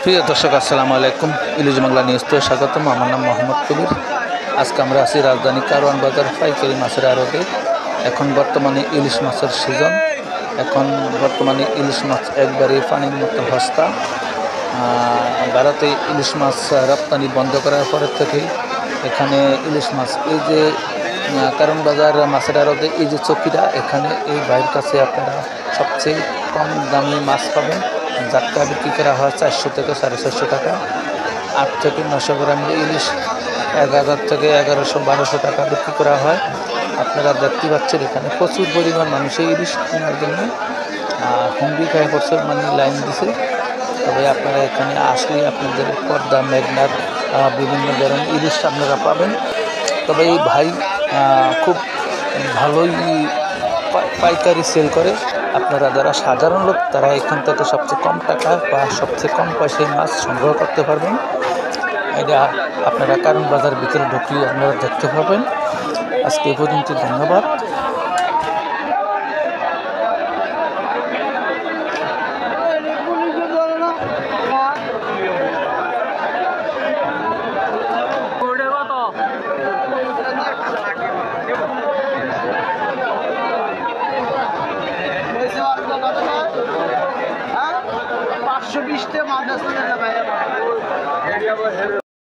প্রিয় দর্শক আসসালামু আলাইকুম। ইলিশ বাংলা নিউজতে স্বাগতম। আমার নাম মোহাম্মদ কবির। আজকে আমরা আছি রাজধানী কারওয়ান বাজার পাইকারি মাছের আড়তে। এখন বর্তমানে ইলিশ মাছের সিজন। এখন বর্তমানে ইলিশ মাছ একবারে পানির মতো সস্তা। ভারতে ইলিশ মাছ রপ্তানি বন্ধ করার পরের থেকেই এখানে ইলিশ মাছ এই যে কারওয়ান বাজার মাছের আড়তে এই যে চকিটা, এখানে এই ভাইয়ের কাছে আপনারা সবচেয়ে কম দামি মাছ পাবেন। জাটকা বিক্রি করা হয় 400 থেকে 450 টাকা। 8 থেকে 900 গ্রাম ইলিশ 1000 থেকে 1100-1200 টাকা বিক্রি করা হয়। আপনারা দেখতে পাচ্ছেন এখানে প্রচুর পরিমাণ মানুষ এই ইলিশ কেনার জন্য হুমড়ি খায় পড়ছে, মানে লাইন দিছে। তবে আপনারা এখানে আসলে আপনাদের পদ্মা, মেঘনার বিভিন্ন ধরনের ইলিশ আপনারা পাবেন। তবে এই ভাই খুব ভালোই পাইকারি সেল করে। আপনারা যারা সাধারণ লোক তারা এখান থেকে সবচেয়ে কম টাকা বা সবচেয়ে কম পয়সায় মাছ সংগ্রহ করতে পারবেন। এটা আপনারা কারওয়ান বাজার ভিতরে ঢুকলে আপনারা দেখতে পাবেন। আজকে এই পর্যন্ত, ধন্যবাদ। $520 মাছ